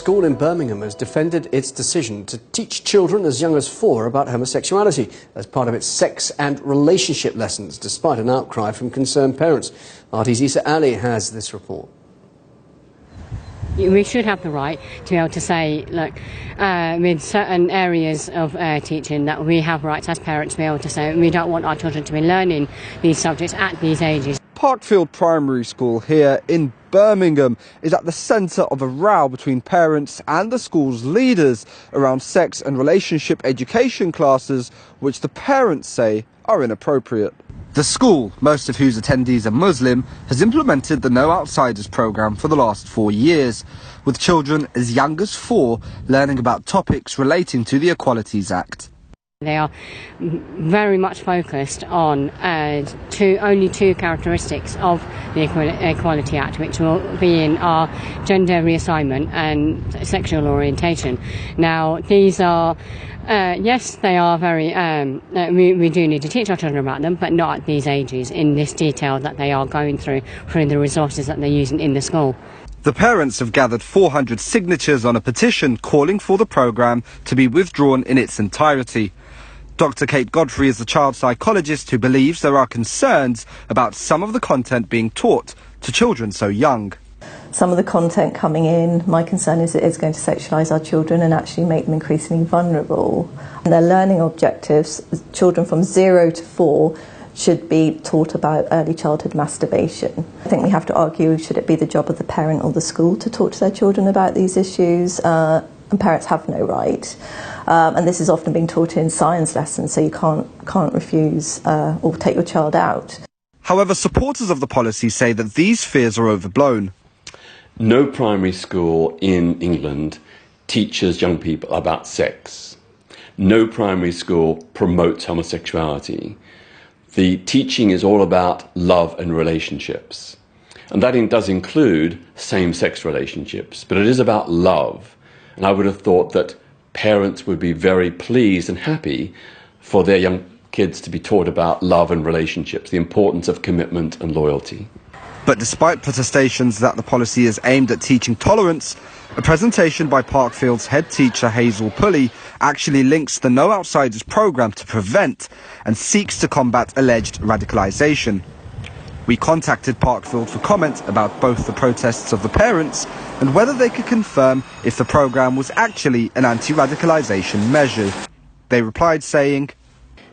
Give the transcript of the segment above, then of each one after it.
school in Birmingham has defended its decision to teach children as young as 4 about homosexuality as part of its sex and relationship lessons, despite an outcry from concerned parents. RT's Isa Ali has this report. We should have the right to be able to say, look, with certain areas of teaching, that we have rights as parents to be able to say we don't want our children to be learning these subjects at these ages. Parkfield Primary School here in Birmingham is at the centre of a row between parents and the school's leaders around sex and relationship education classes, which the parents say are inappropriate. The school, most of whose attendees are Muslim, has implemented the No Outsiders programme for the last 4 years, with children as young as 4 learning about topics relating to the Equalities Act. They are very much focused on only two characteristics of the Equality Act, which will be in our gender reassignment and sexual orientation. Now, these are, yes, they are very, we do need to teach our children about them, but not at these ages, in this detail that they are going through the resources that they're using in the school. The parents have gathered 400 signatures on a petition calling for the programme to be withdrawn in its entirety. Dr. Kate Godfrey is a child psychologist who believes there are concerns about some of the content being taught to children so young. Some of the content coming in, my concern is it is going to sexualise our children and actually make them increasingly vulnerable. And their learning objectives, children from 0 to 4 should be taught about early childhood masturbation. I think we have to argue, should it be the job of the parent or the school to talk to their children about these issues? And parents have no right. And this is often being taught in science lessons, so you can't refuse or take your child out. However, supporters of the policy say that these fears are overblown. No primary school in England teaches young people about sex. No primary school promotes homosexuality. The teaching is all about love and relationships. And that does include same-sex relationships, but it is about love. And I would have thought that parents would be very pleased and happy for their young kids to be taught about love and relationships, the importance of commitment and loyalty. But despite protestations that the policy is aimed at teaching tolerance, a presentation by Parkfield's head teacher Hazel Pulley actually links the No Outsiders programme to prevent and seeks to combat alleged radicalisation. We contacted Parkfield for comment about both the protests of the parents and whether they could confirm if the programme was actually an anti-radicalisation measure. They replied saying,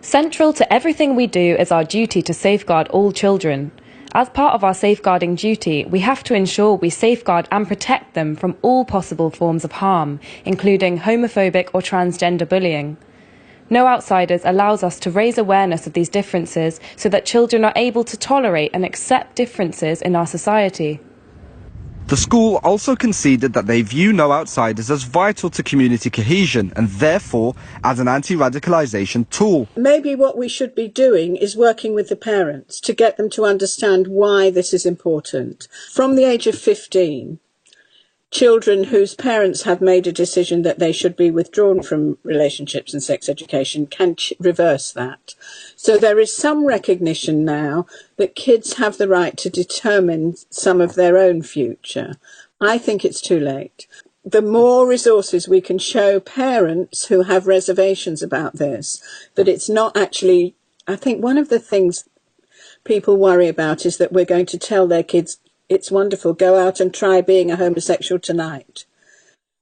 "Central to everything we do is our duty to safeguard all children. As part of our safeguarding duty, we have to ensure we safeguard and protect them from all possible forms of harm, including homophobic or transgender bullying. No Outsiders allows us to raise awareness of these differences so that children are able to tolerate and accept differences in our society." The school also conceded that they view No Outsiders as vital to community cohesion and therefore as an anti-radicalisation tool. Maybe what we should be doing is working with the parents to get them to understand why this is important. From the age of 15, children whose parents have made a decision that they should be withdrawn from relationships and sex education can reverse that. So there is some recognition now that kids have the right to determine some of their own future. I think it's too late. The more resources we can show parents who have reservations about this, that it's not actually, I think one of the things people worry about is that we're going to tell their kids, it's wonderful, go out and try being a homosexual tonight.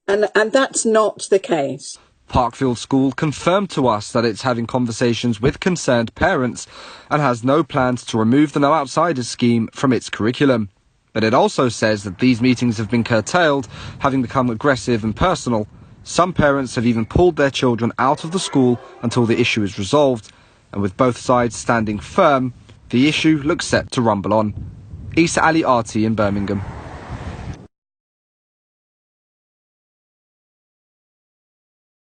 And that's not the case. Parkfield School confirmed to us that it's having conversations with concerned parents and has no plans to remove the No Outsiders scheme from its curriculum. But it also says that these meetings have been curtailed, having become aggressive and personal. Some parents have even pulled their children out of the school until the issue is resolved. And with both sides standing firm, the issue looks set to rumble on. Isa Ali, RT in Birmingham.